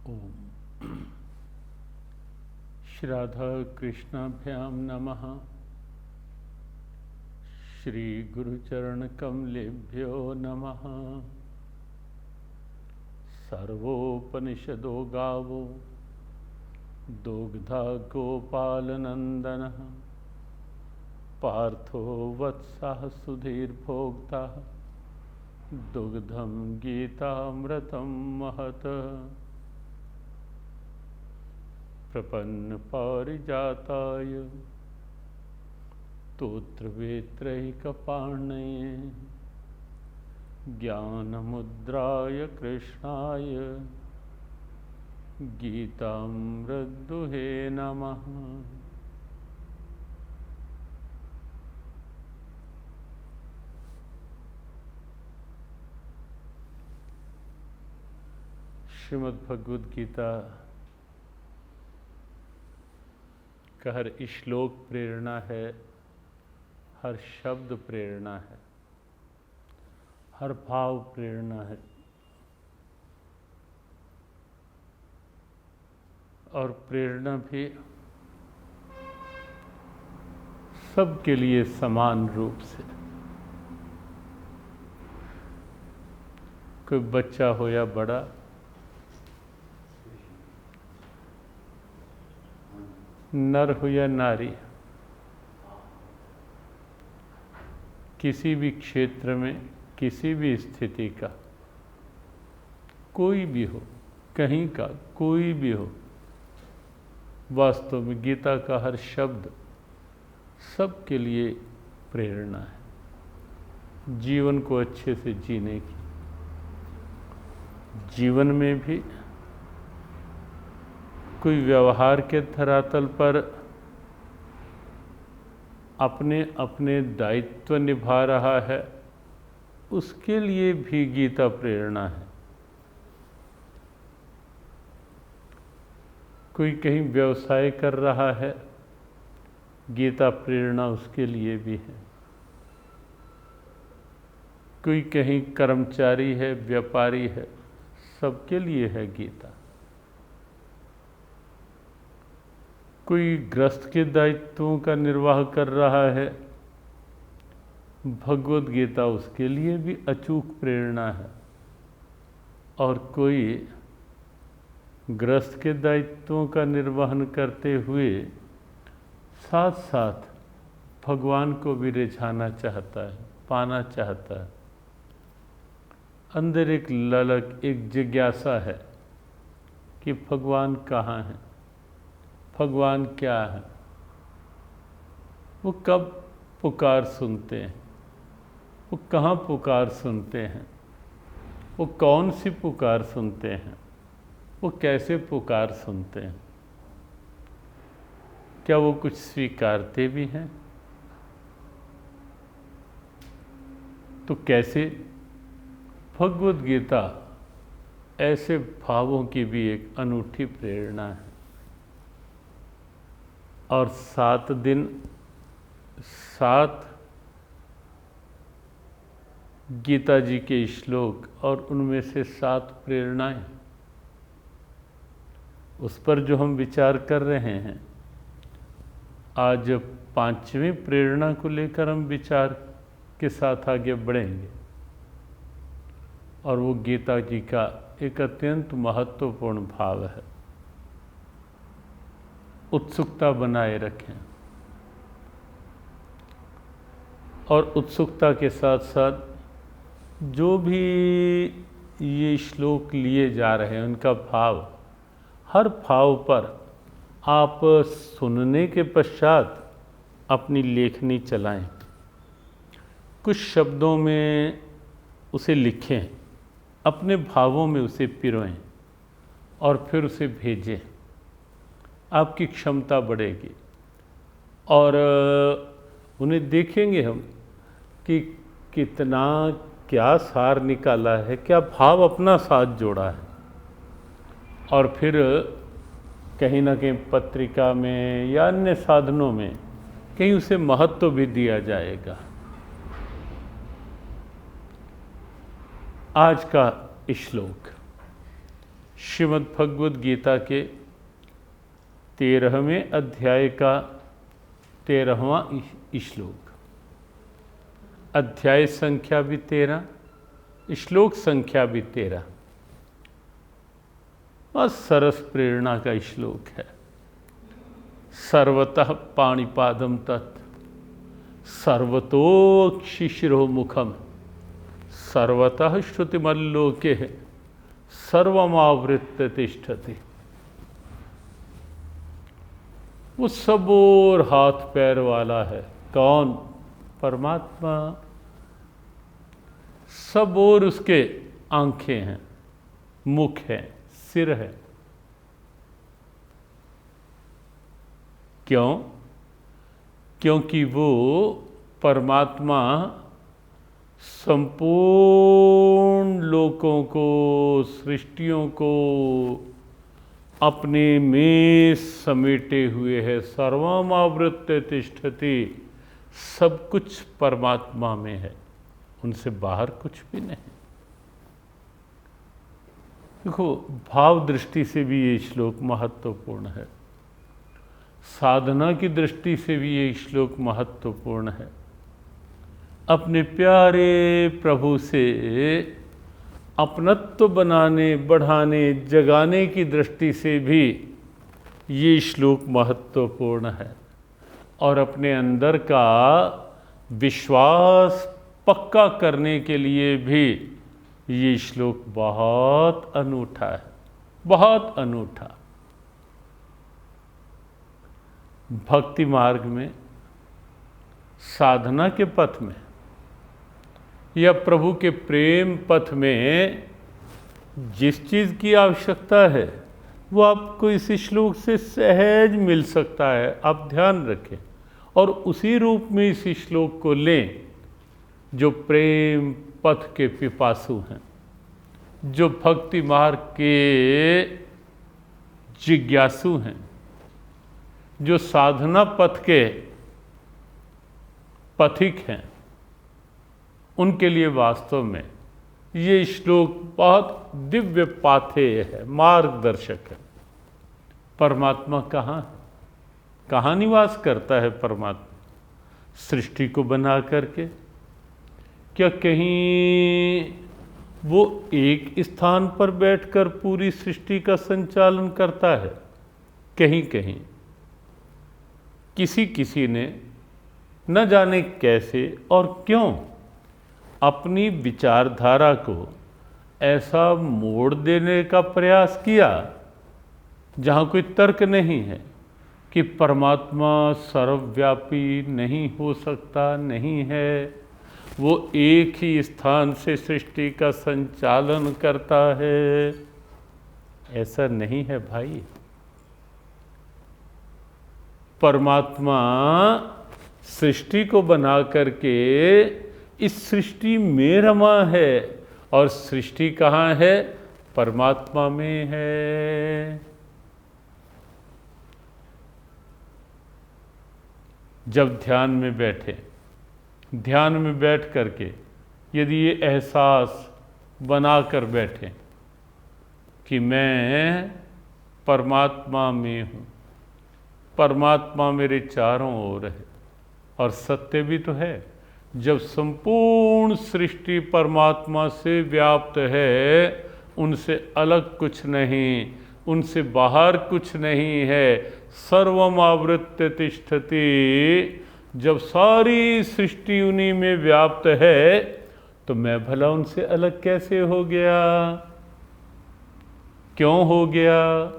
ओम श्राद्ध कृष्णाभ्यां नमः। श्री गुरुचरण कमलेभ्यो नमः। सर्वोपनिषदो गावो दुग्धा गोपालनंदनः। पार्थो वत्सः सुधीर्भोक्ता दुग्धं गीतामृतं महत्। प्रपन्न पारिजाताय स्तोत्रवेत्रैकपाणये ज्ञानमुद्राय कृष्णाय गीतामृतदुहे नमः। श्रीमद् भगवद गीता का हर श्लोक प्रेरणा है, हर शब्द प्रेरणा है, हर भाव प्रेरणा है और प्रेरणा भी सबके लिए समान रूप से, कोई बच्चा हो या बड़ा, नर हो या नारी, किसी भी क्षेत्र में, किसी भी स्थिति का, कोई भी हो, कहीं का कोई भी हो, वास्तव में गीता का हर शब्द सबके लिए प्रेरणा है जीवन को अच्छे से जीने की। जीवन में भी कोई व्यवहार के धरातल पर अपने अपने दायित्व निभा रहा है, उसके लिए भी गीता प्रेरणा है। कोई कहीं व्यवसाय कर रहा है, गीता प्रेरणा उसके लिए भी है। कोई कहीं कर्मचारी है, व्यापारी है, सबके लिए है गीता। कोई गृहस्थ के दायित्वों का निर्वाह कर रहा है, भगवद गीता उसके लिए भी अचूक प्रेरणा है। और कोई गृहस्थ के दायित्वों का निर्वहन करते हुए साथ साथ भगवान को भी रिझाना चाहता है, पाना चाहता है। अंदर एक ललक, एक जिज्ञासा है कि भगवान कहाँ हैं, भगवान क्या है, वो कब पुकार सुनते हैं, वो कहाँ पुकार सुनते हैं, वो कौन सी पुकार सुनते हैं, वो कैसे पुकार सुनते हैं, क्या वो कुछ स्वीकारते भी हैं, तो कैसे। भगवद गीता ऐसे भावों की भी एक अनूठी प्रेरणा है। और 7 दिन 7 गीता जी के श्लोक और उनमें से 7 प्रेरणाएं, उस पर जो हम विचार कर रहे हैं, आज 5वीं प्रेरणा को लेकर हम विचार के साथ आगे बढ़ेंगे। और वो गीता जी का एक अत्यंत महत्वपूर्ण भाव है। उत्सुकता बनाए रखें और उत्सुकता के साथ साथ जो भी ये श्लोक लिए जा रहे हैं उनका भाव, हर भाव पर आप सुनने के पश्चात अपनी लेखनी चलाएं, कुछ शब्दों में उसे लिखें, अपने भावों में उसे पिरोएं और फिर उसे भेजें। आपकी क्षमता बढ़ेगी और उन्हें देखेंगे हम कि कितना क्या सार निकाला है, क्या भाव अपना साथ जोड़ा है। और फिर कहीं ना कहीं पत्रिका में या अन्य साधनों में कहीं उसे महत्व भी दिया जाएगा। आज का श्लोक श्रीमद् भगवद गीता के 13वें अध्याय का 13वां श्लोक। अध्याय संख्या भी 13, श्लोक संख्या भी 13। और सरस प्रेरणा का श्लोक है। सर्वतः पाणिपादम तत् सर्वतोक्षिशिरो मुखम सर्वतः श्रुतिमल्लोके सर्वमावृत्य तिष्ठति। वो सब और हाथ पैर वाला है। कौन? परमात्मा। सब और उसके आंखें हैं, मुख है, सिर है। क्यों? क्योंकि वो परमात्मा संपूर्ण लोकों को, सृष्टियों को अपने में समेटे हुए है। सर्वमावृत्य तिष्ठति। सब कुछ परमात्मा में है, उनसे बाहर कुछ भी नहीं। देखो, भाव दृष्टि से भी ये श्लोक महत्वपूर्ण है, साधना की दृष्टि से भी ये श्लोक महत्वपूर्ण है। अपने प्यारे प्रभु से अपनत्व बनाने, बढ़ाने, जगाने की दृष्टि से भी ये श्लोक महत्वपूर्ण है। और अपने अंदर का विश्वास पक्का करने के लिए भी ये श्लोक बहुत अनूठा है, बहुत अनूठा। भक्ति मार्ग में, साधना के पथ में या प्रभु के प्रेम पथ में जिस चीज़ की आवश्यकता है वो आपको इस श्लोक से सहज मिल सकता है। आप ध्यान रखें और उसी रूप में इस श्लोक को लें। जो प्रेम पथ के पिपासु हैं, जो भक्ति मार्ग के जिज्ञासु हैं, जो साधना पथ के पथिक हैं, उनके लिए वास्तव में ये श्लोक बहुत दिव्य पाथेय है, मार्गदर्शक है। परमात्मा कहाँ है? कहाँ निवास करता है परमात्मा? सृष्टि को बना करके। क्या कहीं वो एक स्थान पर बैठकर पूरी सृष्टि का संचालन करता है? कहीं कहीं किसी किसी ने न जाने कैसे और क्यों अपनी विचारधारा को ऐसा मोड़ देने का प्रयास किया जहाँ कोई तर्क नहीं है कि परमात्मा सर्वव्यापी नहीं हो सकता, नहीं है। वो एक ही स्थान से सृष्टि का संचालन करता है। ऐसा नहीं है भाई। परमात्मा सृष्टि को बना करके इस सृष्टि में रमा है। और सृष्टि कहाँ है? परमात्मा में है। जब ध्यान में बैठे, ध्यान में बैठ करके यदि ये एहसास बना कर बैठे कि मैं परमात्मा में हूँ, परमात्मा मेरे चारों ओर है। और सत्य भी तो है, जब संपूर्ण सृष्टि परमात्मा से व्याप्त है, उनसे अलग कुछ नहीं, उनसे बाहर कुछ नहीं है। सर्वमावृत्य तिष्ठति। जब सारी सृष्टि उन्हीं में व्याप्त है तो मैं भला उनसे अलग कैसे हो गया? क्यों हो गया?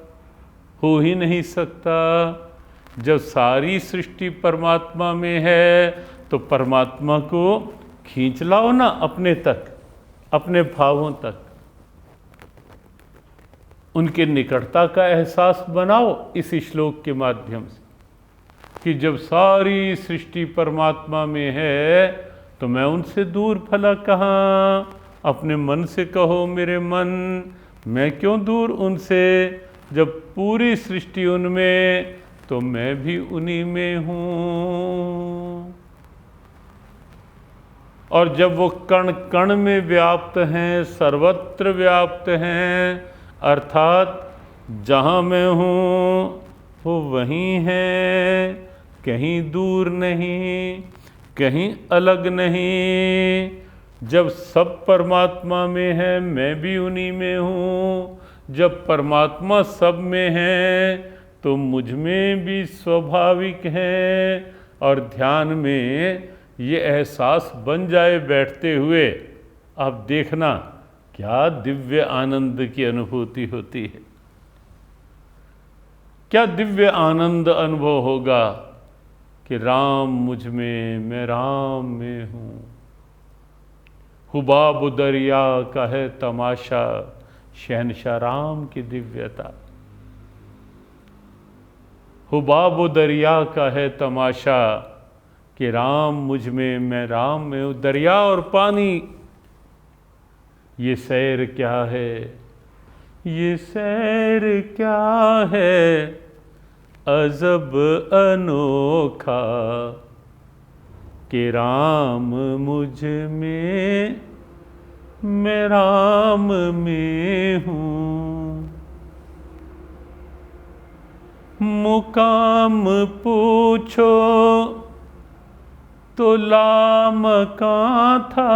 हो ही नहीं सकता। जब सारी सृष्टि परमात्मा में है तो परमात्मा को खींच लाओ ना अपने तक, अपने भावों तक। उनके निकटता का एहसास बनाओ इस श्लोक के माध्यम से कि जब सारी सृष्टि परमात्मा में है तो मैं उनसे दूर भला कहाँ? अपने मन से कहो, मेरे मन, मैं क्यों दूर उनसे? जब पूरी सृष्टि उनमें तो मैं भी उन्हीं में हूँ। और जब वो कण कण में व्याप्त हैं, सर्वत्र व्याप्त हैं, अर्थात जहाँ मैं हूँ वो वहीं है, कहीं दूर नहीं, कहीं अलग नहीं। जब सब परमात्मा में है मैं भी उन्हीं में हूँ। जब परमात्मा सब में है तो मुझ में भी स्वाभाविक है। और ध्यान में ये एहसास बन जाए बैठते हुए, आप देखना क्या दिव्य आनंद की अनुभूति होती है, क्या दिव्य आनंद अनुभव होगा कि राम मुझ में, मैं राम में हूँ। हुबाब दरिया का है तमाशा, शहनशाह राम की दिव्यता। हुबाब दरिया का है तमाशा कि राम मुझ में, मैं राम में हूँ। दरिया और पानी, ये सैर क्या है, ये सैर क्या है, अजब अनोखा कि राम मुझ में, मैं राम में हूँ। मुकाम पूछो तो लामकां था,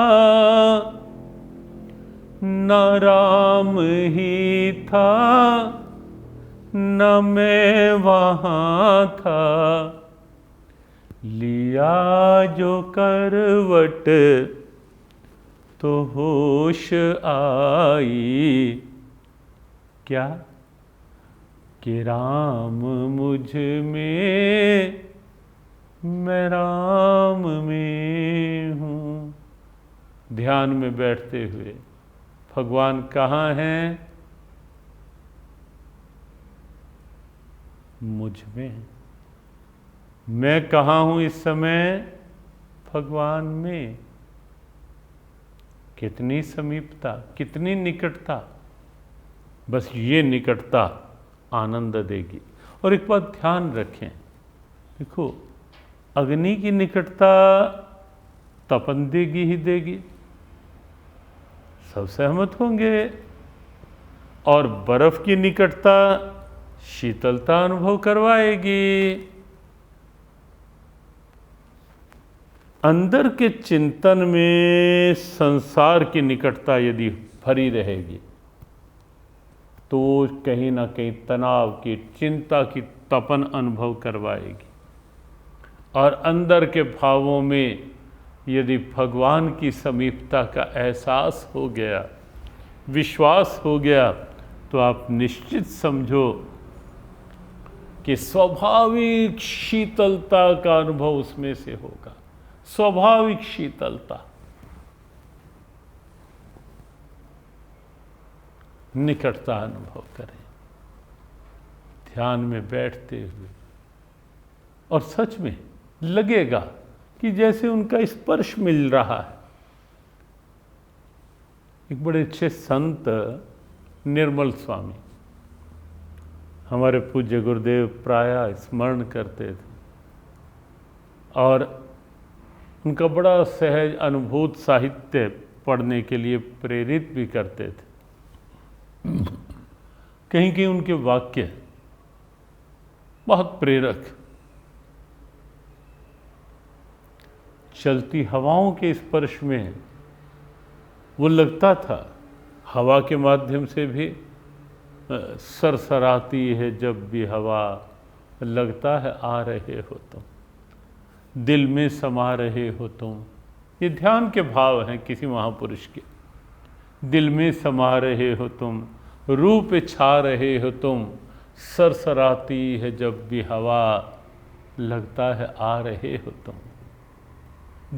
न राम ही था न मैं वहाँ था। लिया जो करवट तो होश आई, क्या कि राम मुझ में, मैं राम में हूँ। ध्यान में बैठते हुए भगवान कहाँ हैं? मुझ में। मैं कहाँ हूँ इस समय? भगवान में। कितनी समीपता, कितनी निकटता। बस ये निकटता आनंद देगी। और एक बात ध्यान रखें, देखो अग्नि की निकटता तपन देगी ही देगी, सब सहमत होंगे। और बर्फ की निकटता शीतलता अनुभव करवाएगी। अंदर के चिंतन में संसार की निकटता यदि भरी रहेगी तो कहीं ना कहीं तनाव की, चिंता की तपन अनुभव करवाएगी। और अंदर के भावों में यदि भगवान की समीपता का एहसास हो गया, विश्वास हो गया, तो आप निश्चित समझो कि स्वाभाविक शीतलता का अनुभव उसमें से होगा। स्वाभाविक शीतलता, निकटता अनुभव करें ध्यान में बैठते हुए। और सच में लगेगा कि जैसे उनका स्पर्श मिल रहा है। एक बड़े अच्छे संत निर्मल स्वामी, हमारे पूज्य गुरुदेव प्रायः स्मरण करते थे और उनका बड़ा सहज अनुभूत साहित्य पढ़ने के लिए प्रेरित भी करते थे। कहीं कहीं उनके वाक्य बहुत प्रेरक, चलती हवाओं के स्पर्श में वो लगता था हवा के माध्यम से भी सरसराती है जब भी हवा, लगता है आ रहे हो तुम, दिल में समा रहे हो तुम। ये ध्यान के भाव हैं किसी महापुरुष के। दिल में समा रहे हो तुम, रूह पे छा रहे हो तुम, सरसराती है जब भी हवा, लगता है आ रहे हो तुम।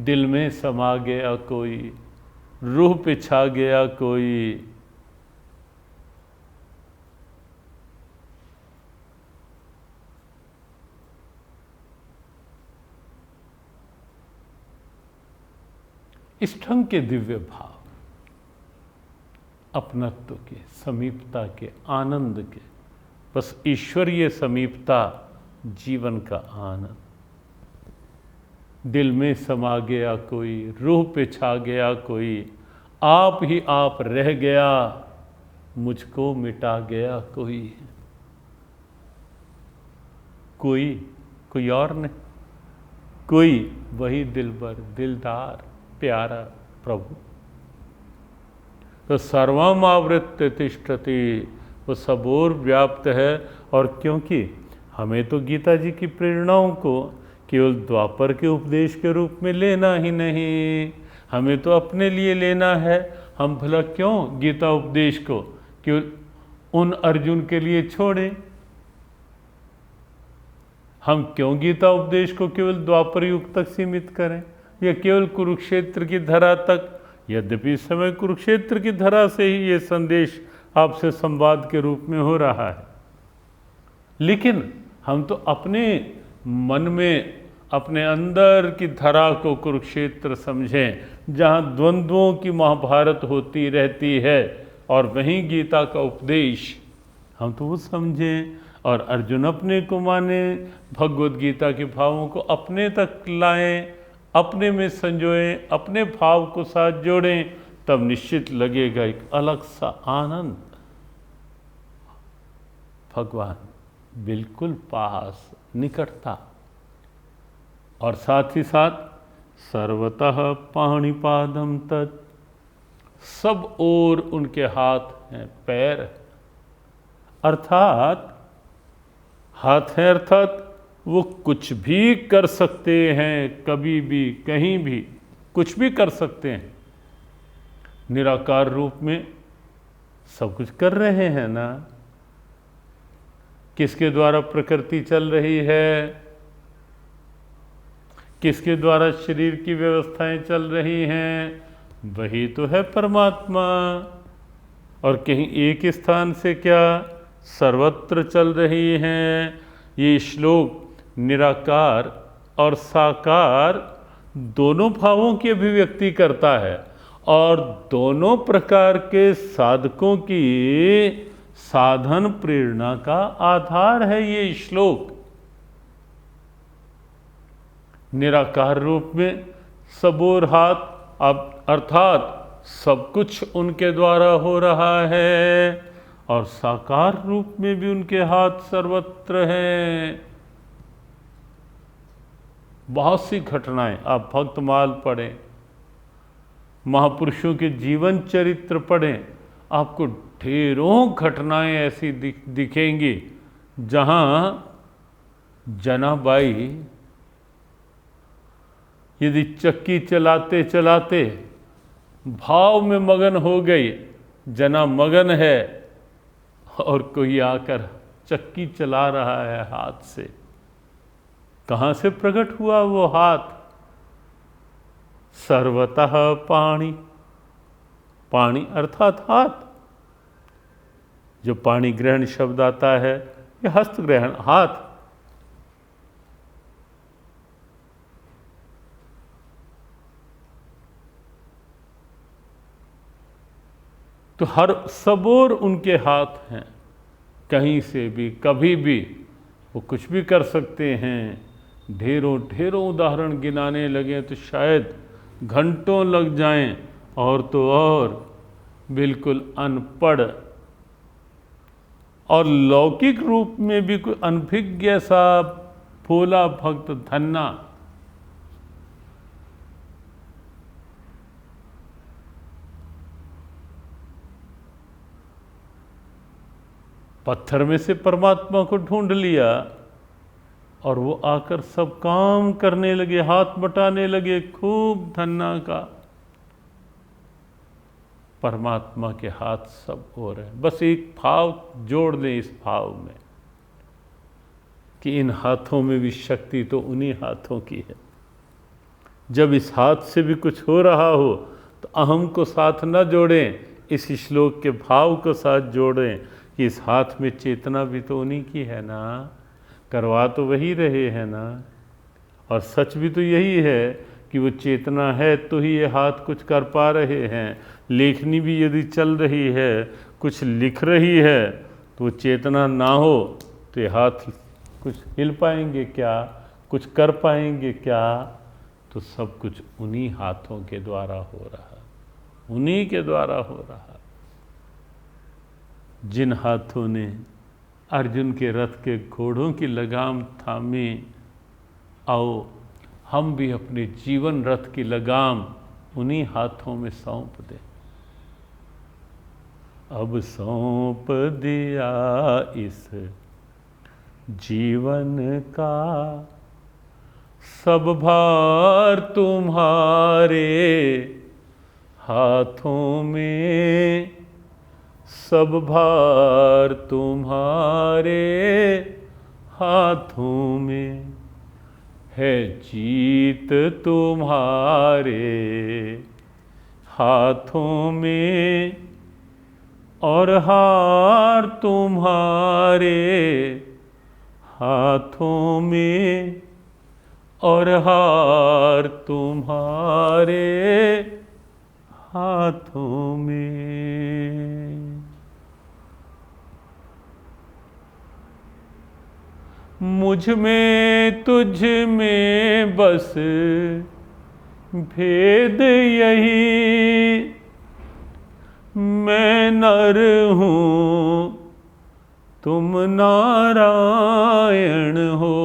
दिल में समा गया कोई, रूह पे छा गया कोई, इस ढंग के दिव्य भाव, अपनत्व के, समीपता के, आनंद के, बस ईश्वरीय समीपता, जीवन का आनंद। दिल में समा गया कोई, रूह पे छा गया कोई, आप ही आप रह गया, मुझको मिटा गया कोई, कोई कोई और नहीं, कोई वही दिलबर, दिलदार, प्यारा प्रभु। तो सर्वम आवृत्य तिष्ठति, वो सब ओर व्याप्त है। और क्योंकि हमें तो गीता जी की प्रेरणाओं को केवल द्वापर के उपदेश के रूप में लेना ही नहीं, हमें तो अपने लिए लेना है। हम भला क्यों गीता उपदेश को केवल उन अर्जुन के लिए छोड़ें? हम क्यों गीता उपदेश को केवल द्वापर युग तक सीमित करें या केवल कुरुक्षेत्र की धरा तक? यद्यपि इस समय कुरुक्षेत्र की धरा से ही ये संदेश आपसे संवाद के रूप में हो रहा है, लेकिन हम तो अपने मन में, अपने अंदर की धरा को कुरुक्षेत्र समझें, जहाँ द्वंद्वों की महाभारत होती रहती है, और वहीं गीता का उपदेश हम तो वो समझें। और अर्जुन अपने को माने, भगवद गीता के भावों को अपने तक लाएं, अपने में संजोएं, अपने भाव को साथ जोड़ें, तब निश्चित लगेगा एक अलग सा आनंद। भगवान बिल्कुल पास, निकटता। और साथ ही साथ सर्वतः पाणिपादम तत्, सब ओर उनके हाथ हैं, पैर, अर्थात हाथ है, अर्थात वो कुछ भी कर सकते हैं, कभी भी, कहीं भी, कुछ भी कर सकते हैं। निराकार रूप में सब कुछ कर रहे हैं ना। किसके द्वारा प्रकृति चल रही है, किसके द्वारा शरीर की व्यवस्थाएं चल रही हैं? वही तो है परमात्मा। और कहीं एक स्थान से क्या, सर्वत्र चल रही हैं। ये श्लोक निराकार और साकार दोनों भावों की अभिव्यक्ति करता है, और दोनों प्रकार के साधकों की साधन प्रेरणा का आधार है ये श्लोक। निराकार रूप में सबोर हाथ, अब अर्थात सब कुछ उनके द्वारा हो रहा है, और साकार रूप में भी उनके हाथ सर्वत्र हैं। बहुत सी घटनाएं, आप भक्तमाल पढ़ें, महापुरुषों के जीवन चरित्र पढ़ें, आपको ढेरों घटनाएं ऐसी दिखेंगी जहां जनाबाई यदि चक्की चलाते चलाते भाव में मगन हो गई, जना मगन है, और कोई आकर चक्की चला रहा है हाथ से। कहाँ से प्रकट हुआ वो हाथ? सर्वतः पाणी, पाणी अर्थात हाथ। जो पाणी ग्रहण शब्द आता है, ये हस्त ग्रहण, हाथ। तो हर सबोर उनके हाथ हैं, कहीं से भी, कभी भी वो कुछ भी कर सकते हैं। ढेरों ढेरों उदाहरण गिनाने लगे तो शायद घंटों लग जाएं, और तो और बिल्कुल अनपढ़ और लौकिक रूप में भी कोई अनभिज्ञ सा भोला भक्त धन्ना पत्थर में से परमात्मा को ढूंढ लिया, और वो आकर सब काम करने लगे, हाथ बटाने लगे, खूब धन्ना का। परमात्मा के हाथ सब हो रहे हैं। बस एक भाव जोड़ दें इस भाव में कि इन हाथों में भी शक्ति तो उन्हीं हाथों की है। जब इस हाथ से भी कुछ हो रहा हो तो अहम को साथ न जोड़ें, इस श्लोक के भाव को साथ जोड़ें कि इस हाथ में चेतना भी तो उन्हीं की है ना, करवा तो वही रहे हैं ना। और सच भी तो यही है कि वो चेतना है तो ही ये हाथ कुछ कर पा रहे हैं। लेखनी भी यदि चल रही है, कुछ लिख रही है, तो वो चेतना ना हो तो ये हाथ कुछ हिल पाएंगे क्या, कुछ कर पाएंगे क्या? तो सब कुछ उन्हीं हाथों के द्वारा हो रहा, उन्हीं के द्वारा हो रहा। जिन हाथों ने अर्जुन के रथ के घोड़ों की लगाम थामी, आओ हम भी अपने जीवन रथ की लगाम उन्हीं हाथों में सौंप दें। अब सौंप दिया इस जीवन का सब भार तुम्हारे हाथों में, सब भार तुम्हारे हाथों में, है जीत तुम्हारे हाथों में और हार तुम्हारे हाथों में और हार तुम्हारे हाथों में। मुझ में तुझ में बस भेद यही, मैं नर हूँ तुम नारायण हो।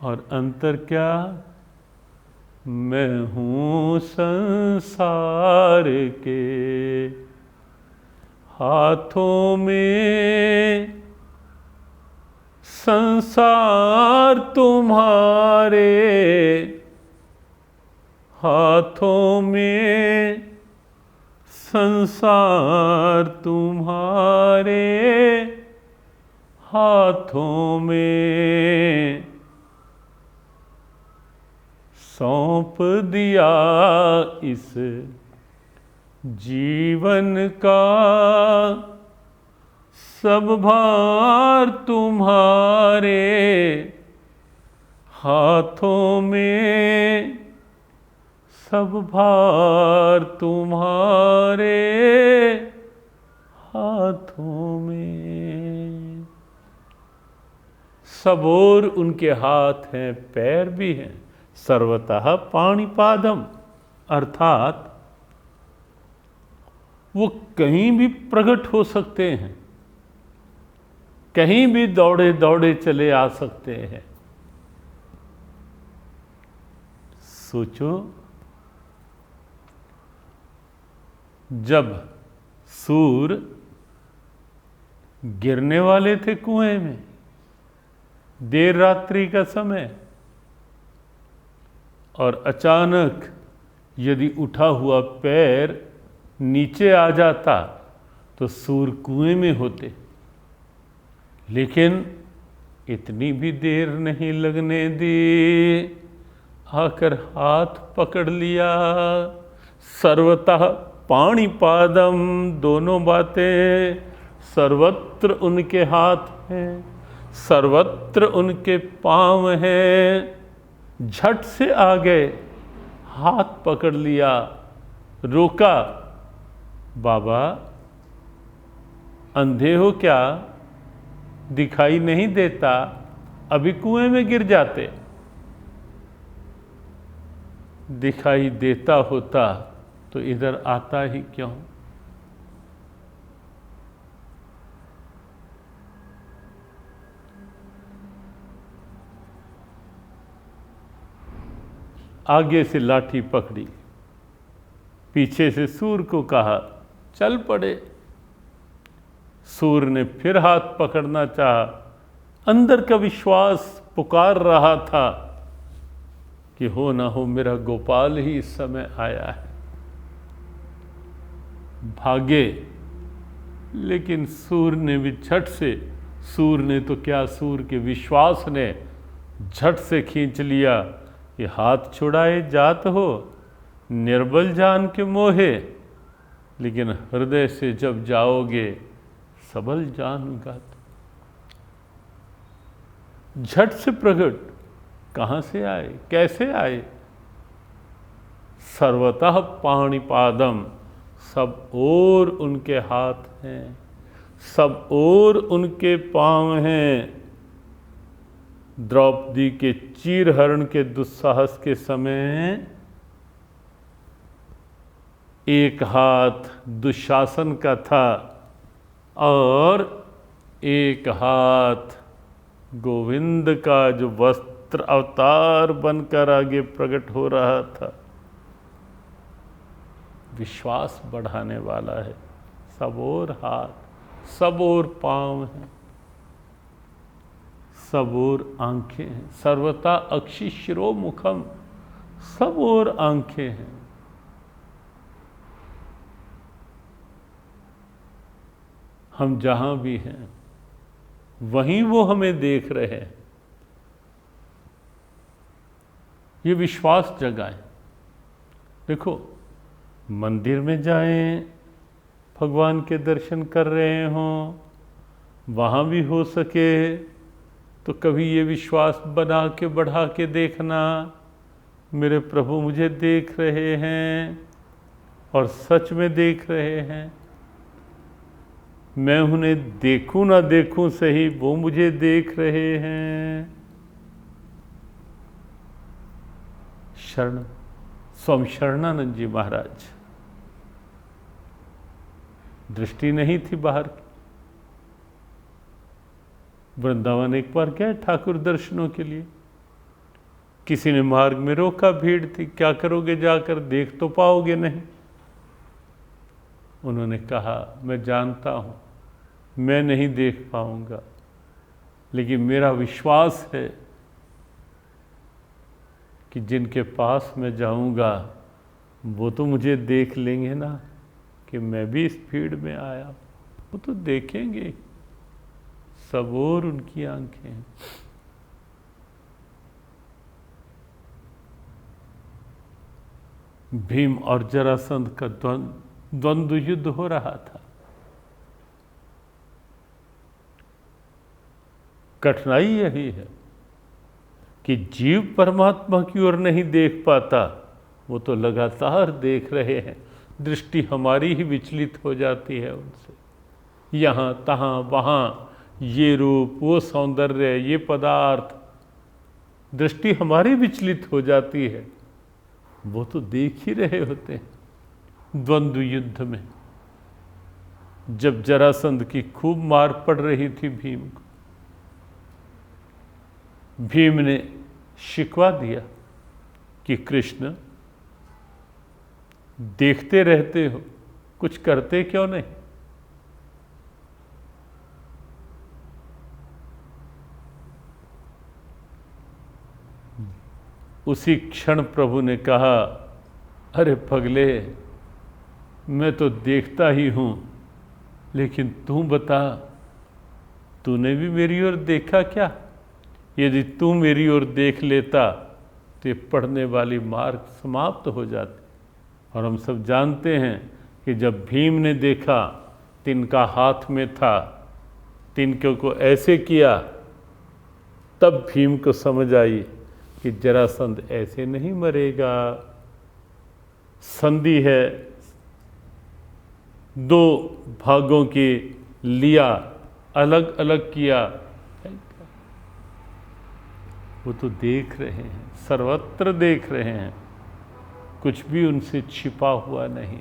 और अंतर क्या? मैं हूँ संसार के हाथों में, संसार तुम्हारे हाथों में, संसार तुम्हारे हाथों में। सौंप दिया इस जीवन का सब भार तुम्हारे हाथों में, सब भार तुम्हारे हाथों में। सब ओर उनके हाथ हैं, पैर भी हैं। सर्वतः पाणिपादम, अर्थात वो कहीं भी प्रकट हो सकते हैं, कहीं भी दौड़े दौड़े चले आ सकते हैं। सोचो, जब सूर गिरने वाले थे कुएं में, देर रात्रि का समय, और अचानक यदि उठा हुआ पैर नीचे आ जाता तो सूर कुएं में होते। लेकिन इतनी भी देर नहीं लगने दी, आकर हाथ पकड़ लिया। सर्वतः पाणिपादम, दोनों बातें, सर्वत्र उनके हाथ हैं, सर्वत्र उनके पांव हैं। झट से आ गए, हाथ पकड़ लिया, रोका। बाबा अंधे हो क्या? दिखाई नहीं देता? अभी कुएं में गिर जाते। दिखाई देता होता तो इधर आता ही क्यों? आगे से लाठी पकड़ी, पीछे से सूर को कहा चल पड़े। सूर ने फिर हाथ पकड़ना चाहा। अंदर का विश्वास पुकार रहा था कि हो ना हो मेरा गोपाल ही इस समय आया है। भागे, लेकिन सूर ने भी झट से, सूर ने तो क्या, सूर के विश्वास ने झट से खींच लिया कि हाथ छुड़ाए जात हो, निर्बल जान के मोहे, लेकिन हृदय से जब जाओगे सबल जानूंगा। झट से प्रकट, कहाँ से आए, कैसे आए? सर्वतः पाणिपादम, सब ओर उनके हाथ हैं, सब ओर उनके पांव हैं। द्रौपदी के चीरहरण के दुस्साहस के समय एक हाथ दुशासन का था और एक हाथ गोविंद का, जो वस्त्र अवतार बनकर आगे प्रकट हो रहा था। विश्वास बढ़ाने वाला है। सब और हाथ, सब और पांव हैं, सब और आंखें हैं। सर्वथा अक्षि शिरो मुखम, सब और आंखें हैं। हम जहां भी हैं वहीं वो हमें देख रहे हैं। ये विश्वास जगाएं। देखो, मंदिर में जाएं, भगवान के दर्शन कर रहे हों, वहाँ भी हो सके तो कभी ये विश्वास बना के बढ़ा के देखना, मेरे प्रभु मुझे देख रहे हैं और सच में देख रहे हैं। मैं उन्हें देखूं ना देखूं सही, वो मुझे देख रहे हैं। शरण स्वामी शरणानंद जी महाराज, दृष्टि नहीं थी बाहर की। वृंदावन एक बार गए ठाकुर दर्शनों के लिए। किसी ने मार्ग में रोका, भीड़ थी, क्या करोगे जाकर, देख तो पाओगे नहीं। उन्होंने कहा, मैं जानता हूं मैं नहीं देख पाऊंगा, लेकिन मेरा विश्वास है कि जिनके पास मैं जाऊंगा वो तो मुझे देख लेंगे ना कि मैं भी इस भीड़ में आया। वो तो देखेंगे, सब और उनकी आंखें हैं। भीम और जरासंध का द्वंद्व युद्ध हो रहा था। कठिनाई यही है कि जीव परमात्मा की ओर नहीं देख पाता, वो तो लगातार देख रहे हैं। दृष्टि हमारी ही विचलित हो जाती है उनसे, यहाँ तहाँ वहाँ, ये रूप, वो सौंदर्य, ये पदार्थ, दृष्टि हमारी विचलित हो जाती है। वो तो देख ही रहे होते हैं। द्वंद्व युद्ध में जब जरासंध की खूब मार पड़ रही थी भीम को, भीम ने शिकवा दिया कि कृष्ण देखते रहते हो, कुछ करते क्यों नहीं। उसी क्षण प्रभु ने कहा, अरे पगले, मैं तो देखता ही हूं, लेकिन तू बता, तूने भी मेरी ओर देखा क्या? यदि तू मेरी ओर देख लेता तो ये पढ़ने वाली मार्ग समाप्त हो जाती। और हम सब जानते हैं कि जब भीम ने देखा, तिनका हाथ में था, तिनके को ऐसे किया, तब भीम को समझ आई कि जरासंध ऐसे नहीं मरेगा। संधि है, दो भागों की लिया, अलग अलग किया। वो तो देख रहे हैं, सर्वत्र देख रहे हैं, कुछ भी उनसे छिपा हुआ नहीं,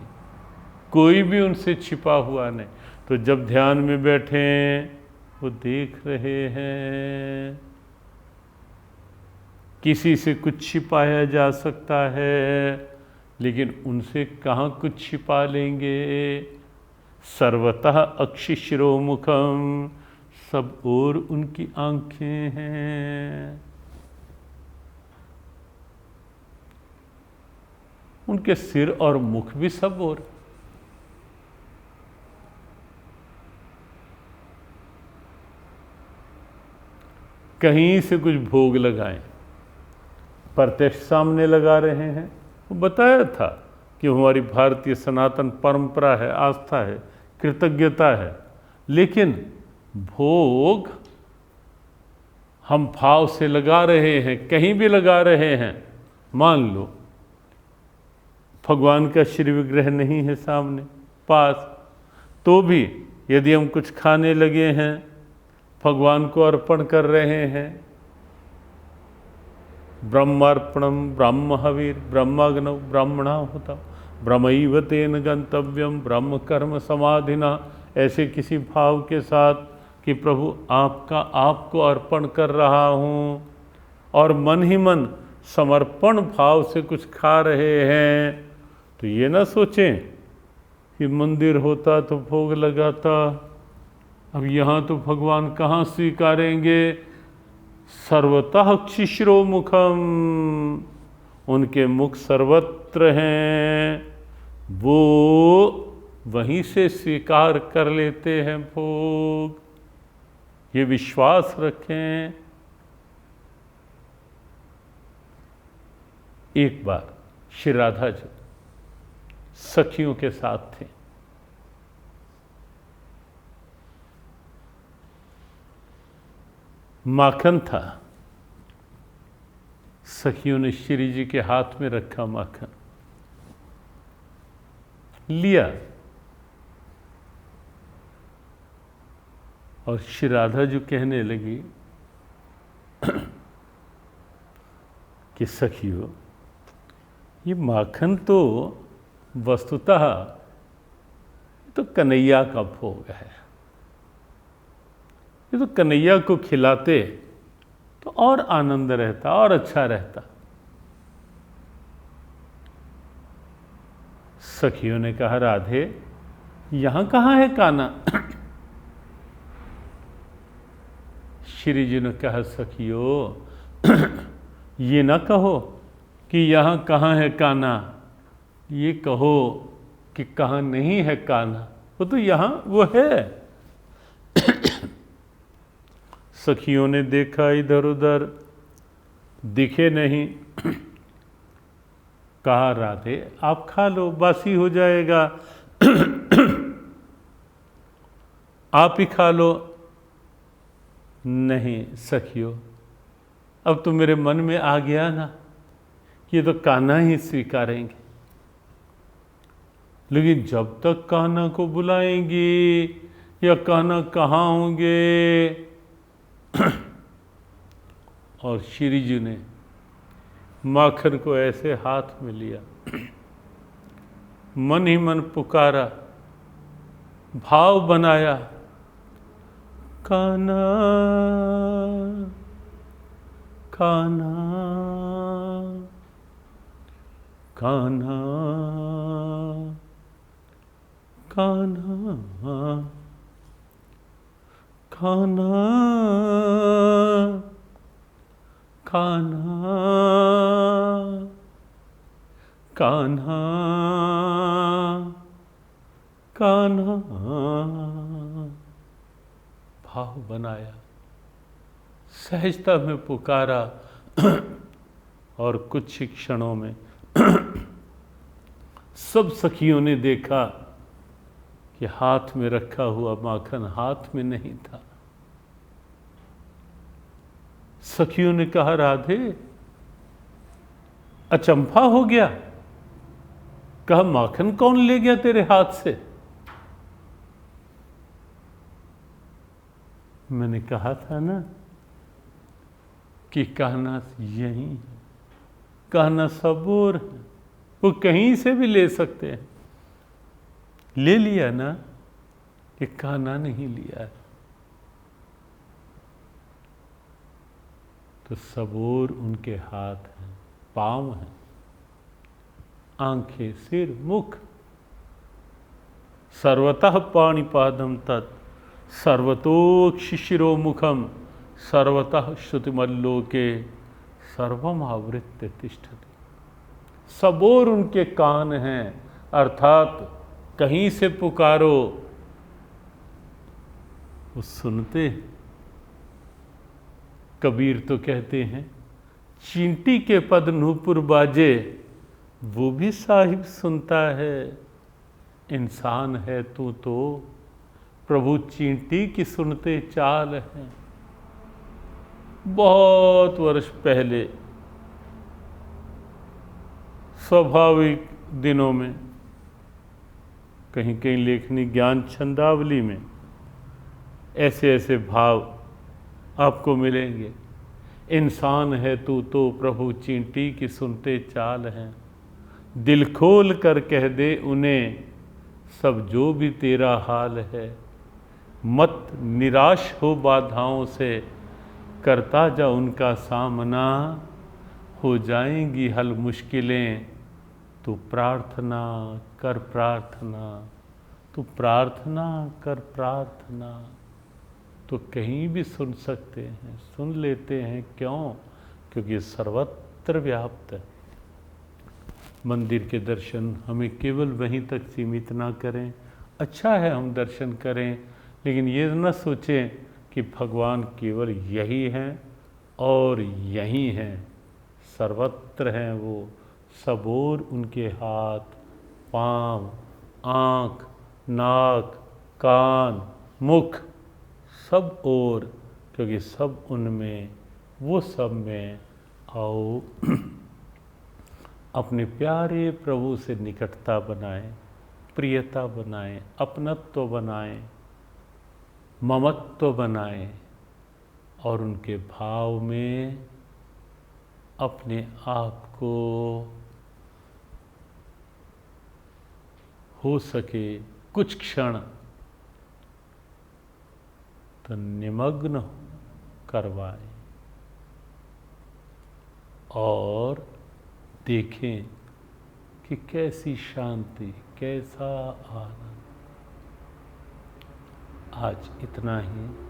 कोई भी उनसे छिपा हुआ नहीं। तो जब ध्यान में बैठे वो देख रहे हैं। किसी से कुछ छिपाया जा सकता है, लेकिन उनसे कहाँ कुछ छिपा लेंगे। सर्वतः अक्षि शिरोमुखम, सब और उनकी आंखें हैं। उनके सिर और मुख भी सब और। कहीं से कुछ भोग लगाएं, प्रत्यक्ष सामने लगा रहे हैं। वो बताया था कि हमारी भारतीय सनातन परंपरा है, आस्था है, कृतज्ञता है, लेकिन भोग हम भाव से लगा रहे हैं, कहीं भी लगा रहे हैं। मान लो भगवान का श्री विग्रह नहीं है सामने पास, तो भी यदि हम कुछ खाने लगे हैं, भगवान को अर्पण कर रहे हैं, ब्रह्मार्पणम ब्रह्म हवीर ब्रह्माग्नौ ब्राह्मणा होता, ब्रह्मैव तेन गंतव्यम ब्रह्म कर्म समाधिना, ऐसे किसी भाव के साथ कि प्रभु आपको अर्पण कर रहा हूँ, और मन ही मन समर्पण भाव से कुछ खा रहे हैं, तो ये ना सोचें कि मंदिर होता तो भोग लगाता, अब यहाँ तो भगवान कहाँ स्वीकारेंगे। सर्वतः शिशिरो मुखम, उनके मुख सर्वत्र हैं, वो वहीं से स्वीकार कर लेते हैं भोग, ये विश्वास रखें। एक बार श्री राधा जी सखियों के साथ थे, माखन था, सखियों ने श्री जी के हाथ में रखा माखन, लिया और श्री राधा जी कहने लगी कि सखियों, ये माखन तो वस्तुतः तो कन्हैया का भोग है, ये तो कन्हैया को खिलाते तो और आनंद रहता और अच्छा रहता। सखियों ने कहा, राधे यहां कहाँ है कान्हा? श्री जी ने कहा, सखियों ये ना कहो कि यहाँ कहाँ है कान्हा, ये कहो कि कहाँ नहीं है कान्हा, वो तो यहाँ वो है। सखियों ने देखा इधर उधर, दिखे नहीं। कहा, राधे आप खा लो, बासी हो जाएगा, आप ही खा लो। नहीं सखियों, अब तो मेरे मन में आ गया ना, ये तो कान्हा ही स्वीकारेंगे, लेकिन जब तक कान्हा को बुलाएंगी या कान्हा कहाँ होंगे। और श्री जी ने माखन को ऐसे हाथ में लिया, मन ही मन पुकारा, भाव बनाया, कान्हा कान्हा कान्हा कान्हा कान्हा कान्हा कान्हा कान्हा, भाव बनाया, सहजता में पुकारा, और कुछ ही क्षणों में सब सखियों ने देखा कि हाथ में रखा हुआ माखन हाथ में नहीं था। सखियों ने कहा, राधे अचंभा हो गया, कहा माखन कौन ले गया तेरे हाथ से? मैंने कहा था ना कि कहना यही, कहना सबूर है, वो कहीं से भी ले सकते हैं। ले लिया ना कि कहना नहीं लिया है, तो सबूर उनके हाथ हैं, पांव हैं, आंखें, सिर, मुख, सर्वतः पाणिपादम तत् सर्वतोक्षिशिरो मुखम सर्वतः श्रुतिमल्लोके सर्वम आवृत्य तिष्ठति। सबोर उनके कान हैं, अर्थात कहीं से पुकारो वो सुनते। कबीर तो कहते हैं, चींटी के पद नूपुर बाजे, वो भी साहिब सुनता है। इंसान है तू तो प्रभु चींटी की सुनते चाल है। बहुत वर्ष पहले स्वाभाविक दिनों में कहीं कहीं लेखनी ज्ञान छंदावली में ऐसे ऐसे भाव आपको मिलेंगे। इंसान है तू तो प्रभु चींटी की सुनते चाल हैं, दिल खोल कर कह दे उन्हें सब जो भी तेरा हाल है। मत निराश हो बाधाओं से, करता जा उनका सामना, हो जाएंगी हल मुश्किलें, तू प्रार्थना कर प्रार्थना, तू प्रार्थना कर प्रार्थना। तो कहीं भी सुन सकते हैं, सुन लेते हैं, क्यों? क्योंकि सर्वत्र व्याप्त है। मंदिर के दर्शन हमें केवल वहीं तक सीमित ना करें। अच्छा है हम दर्शन करें, लेकिन ये न सोचें कि भगवान केवल यही हैं और यहीं हैं। सर्वत्र हैं वो, सब ओर उनके हाथ, पाँव, आँख, नाक, कान, मुख, सब ओर, क्योंकि सब उनमें, वो सब में। आओ अपने प्यारे प्रभु से निकटता बनाएं, प्रियता बनाएं, अपनत्व बनाएं, ममत्व बनाएं और उनके भाव में अपने आप को हो सके कुछ क्षण तो निमग्न करवाएं और देखें कि कैसी शांति, कैसा आनंद। आज इतना ही।